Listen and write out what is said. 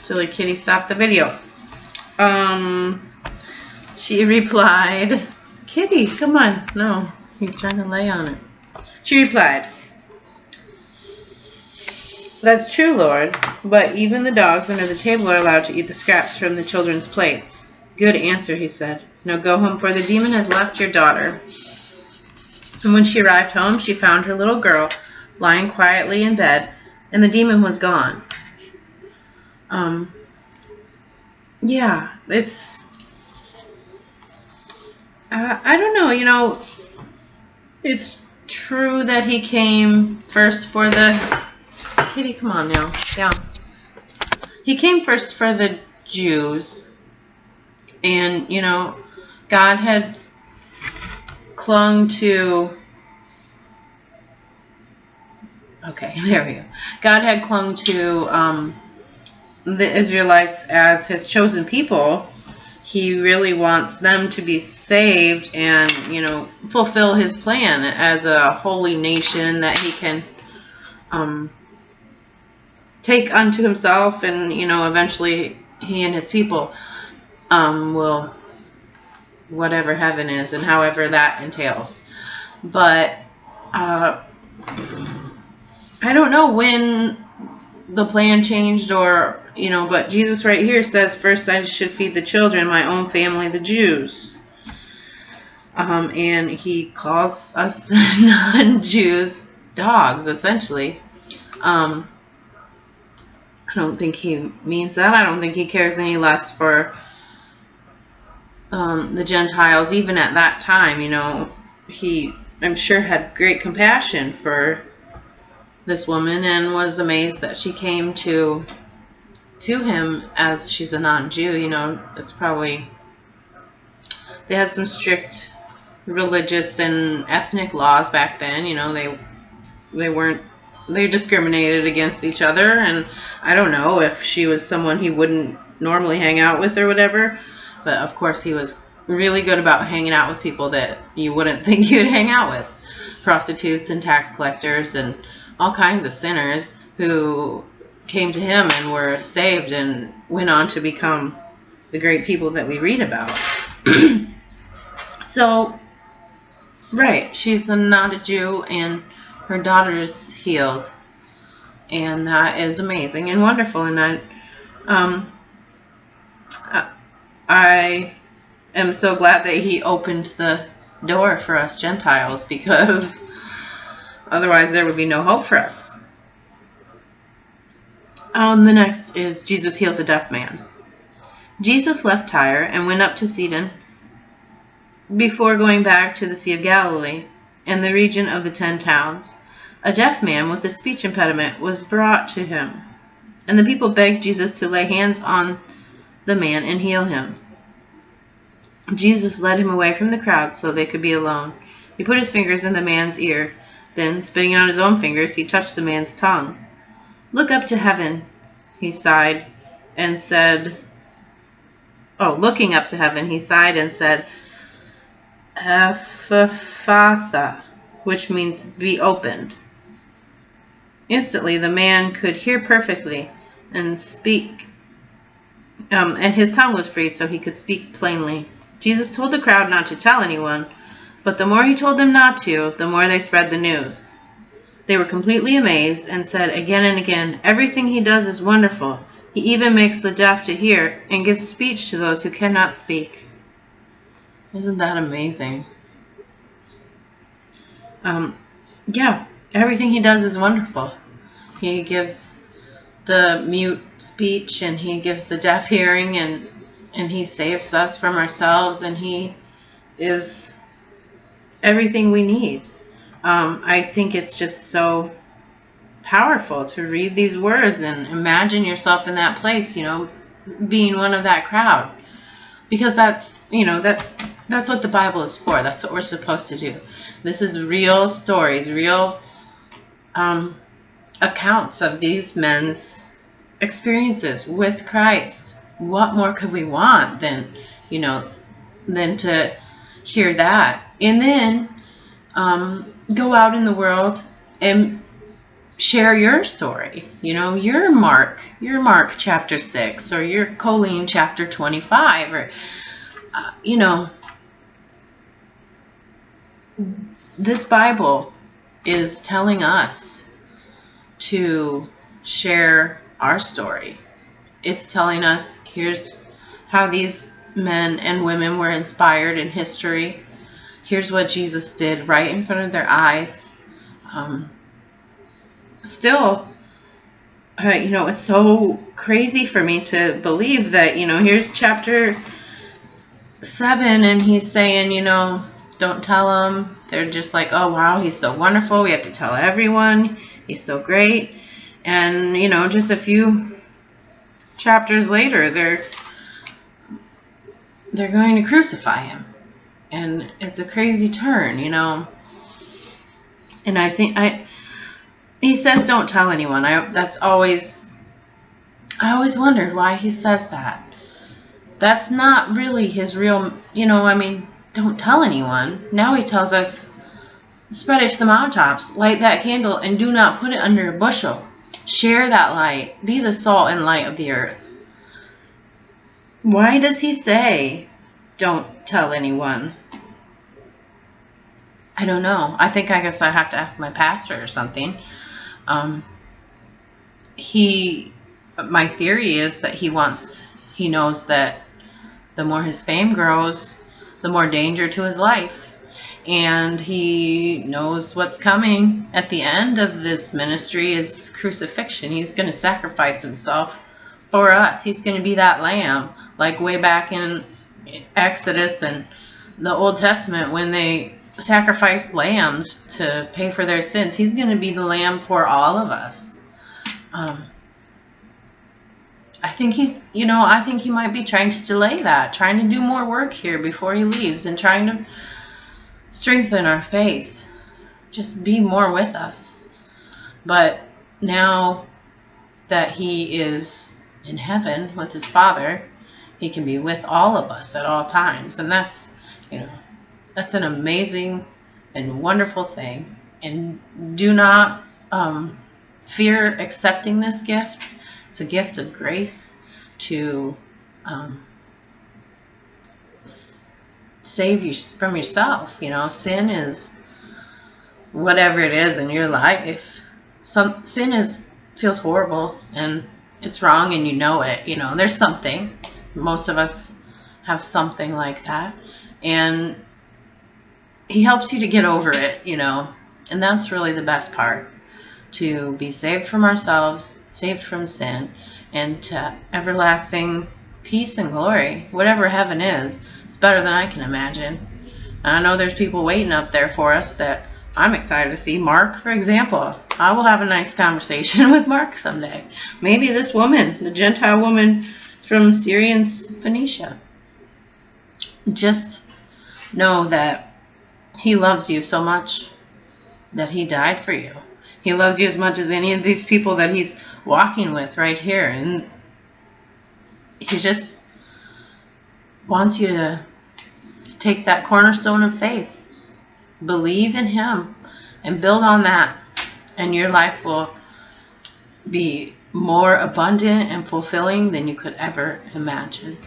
Silly kitty, stop the video. She replied, Kitty, come on. No, he's trying to lay on it. She replied, That's true, Lord, but even the dogs under the table are allowed to eat the scraps from the children's plates. Good answer, he said. Now go home, for the demon has left your daughter. And when she arrived home, she found her little girl lying quietly in bed, and the demon was gone. Yeah, it's... I don't know, it's true that he came first for the... Kitty, come on now, down. He came first for the Jews, and, God had clung to... Okay, there we go. God had clung to the Israelites as his chosen people. He really wants them to be saved and, fulfill his plan as a holy nation that he can take unto himself, and, eventually he and his people will, whatever heaven is and however that entails. But I don't know when the plan changed, or, but Jesus right here says, first I should feed the children, my own family, the Jews. And he calls us non-Jews dogs, essentially. I don't think he means that. I don't think he cares any less for the Gentiles, even at that time. He, I'm sure, had great compassion for this woman and was amazed that she came to him as she's a non-Jew. It's probably, they had some strict religious and ethnic laws back then. They discriminated against each other, and I don't know if she was someone he wouldn't normally hang out with or whatever, but of course he was really good about hanging out with people that you wouldn't think you'd hang out with. Prostitutes and tax collectors and all kinds of sinners who came to him and were saved and went on to become the great people that we read about. So, right, she's not a Jew, and her daughter is healed, and that is amazing and wonderful. And I am so glad that he opened the door for us Gentiles, because otherwise there would be no hope for us. The next is Jesus heals a deaf man. Jesus left Tyre and went up to Sidon before going back to the Sea of Galilee and the region of the 10 towns. A deaf man with a speech impediment was brought to him, and the people begged Jesus to lay hands on the man and heal him. Jesus led him away from the crowd so they could be alone. He put his fingers in the man's ear. Then, spitting on his own fingers, he touched the man's tongue. Look up to heaven, he sighed and said, looking up to heaven, he sighed and said, Ephatha, which means be opened. Instantly, the man could hear perfectly and speak, and his tongue was freed so he could speak plainly. Jesus told the crowd not to tell anyone, but the more he told them not to, the more they spread the news. They were completely amazed and said again and again, everything he does is wonderful. He even makes the deaf to hear and gives speech to those who cannot speak. Isn't that amazing? Yeah, everything he does is wonderful. He gives the mute speech, and he gives the deaf hearing, and he saves us from ourselves, and he is everything we need. I think it's just so powerful to read these words and imagine yourself in that place, being one of that crowd. Because that's what the Bible is for. That's what we're supposed to do. This is real stories, real accounts of these men's experiences with Christ. What more could we want than to hear that? And then go out in the world and share your story, your Mark chapter 6, or your Colleen chapter 25, or this Bible is telling us to share our story. It's telling us, here's how these men and women were inspired in history. Here's what Jesus did right in front of their eyes. Still, it's so crazy for me to believe that, here's chapter 7, and he's saying, don't tell them. They're just like, oh, wow, he's so wonderful. We have to tell everyone. He's so great. And, just a few chapters later, they're going to crucify him. And it's a crazy turn, And I think he says, don't tell anyone. I always wondered why he says that. That's not really his real, don't tell anyone. Now he tells us, spread it to the mountaintops, light that candle, and do not put it under a bushel. Share that light. Be the salt and light of the earth. Why does he say, don't tell anyone? I don't know. I guess I have to ask my pastor or something. My theory is that he knows that the more his fame grows, the more danger to his life. And he knows what's coming at the end of this ministry is crucifixion. He's going to sacrifice himself for us. He's going to be that lamb, like way back in Exodus and the Old Testament when they sacrificed lambs to pay for their sins. He's going to be the lamb for all of us. I think he might be trying to delay that, trying to do more work here before he leaves, and trying to strengthen our faith. Just be more with us. But now that he is in heaven with his Father, he can be with all of us at all times. And that's an amazing and wonderful thing. And do not fear accepting this gift. It's a gift of grace to save you from yourself. Sin is whatever it is in your life. Sin feels horrible and it's wrong, and it. There's something. Most of us have something like that, and he helps you to get over it. And that's really the best part. To be saved from ourselves, saved from sin, and to everlasting peace and glory. Whatever heaven is, it's better than I can imagine. And I know there's people waiting up there for us that I'm excited to see. Mark, for example. I will have a nice conversation with Mark someday. Maybe this woman, the Gentile woman from Syria and Phoenicia. Just know that he loves you so much that he died for you. He loves you as much as any of these people that he's walking with right here. And he just wants you to take that cornerstone of faith. Believe in him and build on that. And your life will be more abundant and fulfilling than you could ever imagine.